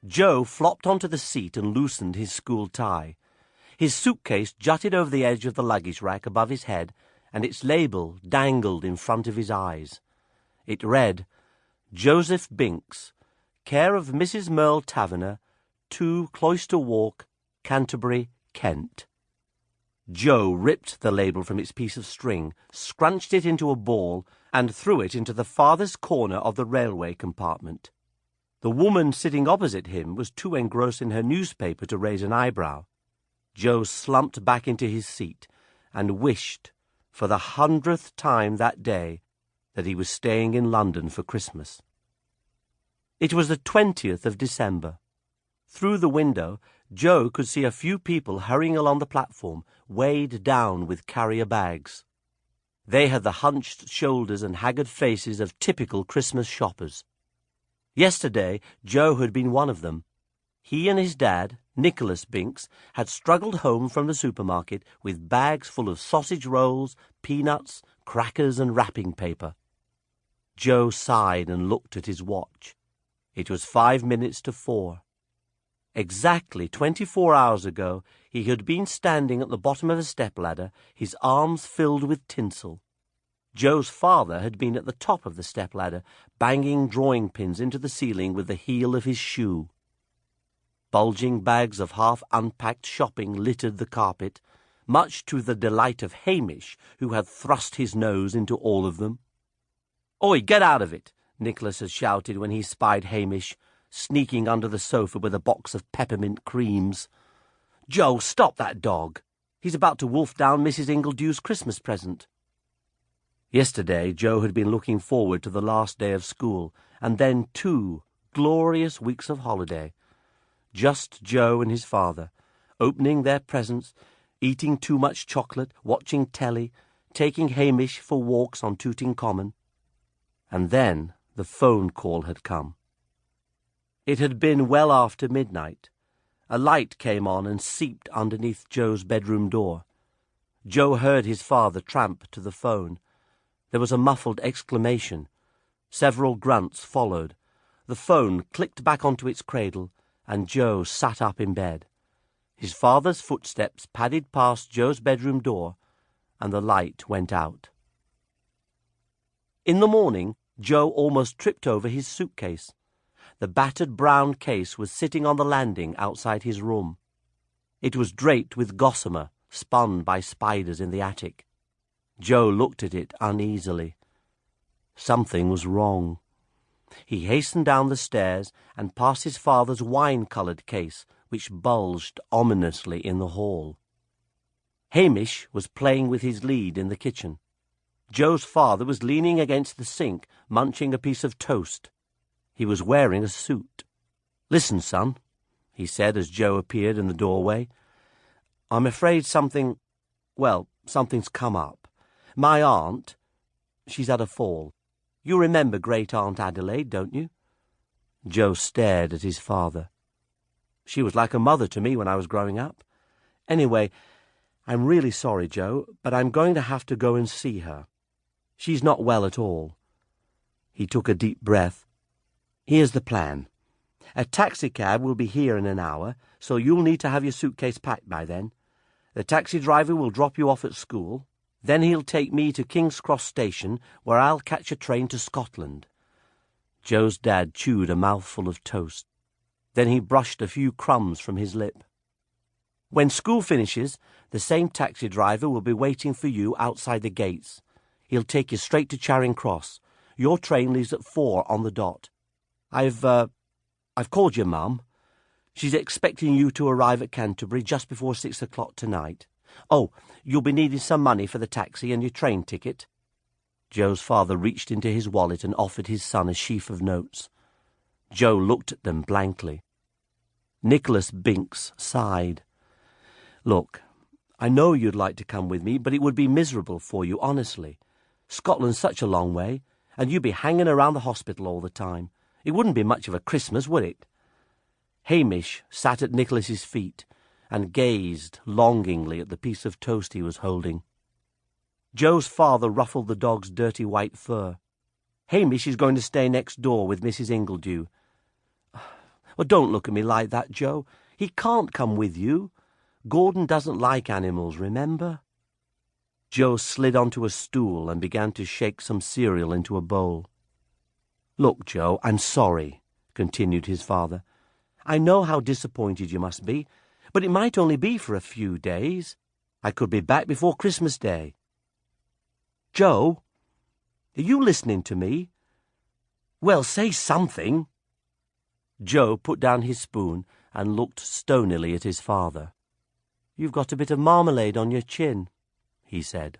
Joe flopped onto the seat and loosened his school tie. His suitcase jutted over the edge of the luggage rack above his head, and its label dangled in front of his eyes. It read, Joseph Binks, care of Mrs. Merle Taverner, 2 Cloister Walk, Canterbury, Kent. Joe ripped the label from its piece of string, scrunched it into a ball, and threw it into the farthest corner of the railway compartment. The woman sitting opposite him was too engrossed in her newspaper to raise an eyebrow. Joe slumped back into his seat and wished, for the 100th time that day, that he was staying in London for Christmas. It was the 20th of December. Through the window, Joe could see a few people hurrying along the platform, weighed down with carrier bags. They had the hunched shoulders and haggard faces of typical Christmas shoppers. Yesterday, Joe had been one of them. He and his dad, Nicholas Binks, had struggled home from the supermarket with bags full of sausage rolls, peanuts, crackers, and wrapping paper. Joe sighed and looked at his watch. It was 5 minutes to 4. Exactly 24 hours ago, he had been standing at the bottom of a stepladder, his arms filled with tinsel. Joe's father had been at the top of the stepladder, banging drawing pins into the ceiling with the heel of his shoe. Bulging bags of half-unpacked shopping littered the carpet, much to the delight of Hamish, who had thrust his nose into all of them. "Oi, get out of it!" Nicholas had shouted when he spied Hamish, sneaking under the sofa with a box of peppermint creams. "Joe, stop that dog! He's about to wolf down Mrs. Ingledew's Christmas present." Yesterday, Joe had been looking forward to the last day of school, and then 2 glorious weeks of holiday. Just Joe and his father, opening their presents, eating too much chocolate, watching telly, taking Hamish for walks on Tooting Common. And then the phone call had come. It had been well after midnight. A light came on and seeped underneath Joe's bedroom door. Joe heard his father tramp to the phone. There was a muffled exclamation. Several grunts followed. The phone clicked back onto its cradle, and Joe sat up in bed. His father's footsteps padded past Joe's bedroom door, and the light went out. In the morning, Joe almost tripped over his suitcase. The battered brown case was sitting on the landing outside his room. It was draped with gossamer spun by spiders in the attic. Joe looked at it uneasily. Something was wrong. He hastened down the stairs and past his father's wine-coloured case, which bulged ominously in the hall. Hamish was playing with his lead in the kitchen. Joe's father was leaning against the sink, munching a piece of toast. He was wearing a suit. "Listen, son," he said as Joe appeared in the doorway. "I'm afraid something's come up. My aunt, she's had a fall. You remember Great Aunt Adelaide, don't you?" Joe stared at his father. "She was like a mother to me when I was growing up. Anyway, I'm really sorry, Joe, but I'm going to have to go and see her. She's not well at all." He took a deep breath. "Here's the plan. A taxicab will be here in an hour, so you'll need to have your suitcase packed by then. The taxi driver will drop you off at school. Then he'll take me to King's Cross Station, where I'll catch a train to Scotland." Joe's dad chewed a mouthful of toast. Then he brushed a few crumbs from his lip. "When school finishes, the same taxi driver will be waiting for you outside the gates. He'll take you straight to Charing Cross. Your train leaves at 4 on the dot. I've called your mum. She's expecting you to arrive at Canterbury just before 6 o'clock tonight. Oh, you'll be needing some money for the taxi and your train ticket." Joe's father reached into his wallet and offered his son a sheaf of notes. Joe looked at them blankly. Nicholas Binks sighed. "Look, I know you'd like to come with me, but it would be miserable for you, honestly. Scotland's such a long way, and you'd be hanging around the hospital all the time. It wouldn't be much of a Christmas, would it?" Hamish sat at Nicholas's feet and gazed longingly at the piece of toast he was holding. Joe's father ruffled the dog's dirty white fur. "Hamish is going to stay next door with Mrs. Ingledew." Oh, don't look at me like that, Joe. He can't come with you. Gordon doesn't like animals, remember? Joe slid onto a stool and began to shake some cereal into a bowl. Look, Joe, I'm sorry, continued his father. I know how disappointed you must be, but it might only be for a few days. I could be back before Christmas Day. Joe, are you listening to me? Well, say something. Joe put down his spoon and looked stonily at his father. You've got a bit of marmalade on your chin, he said.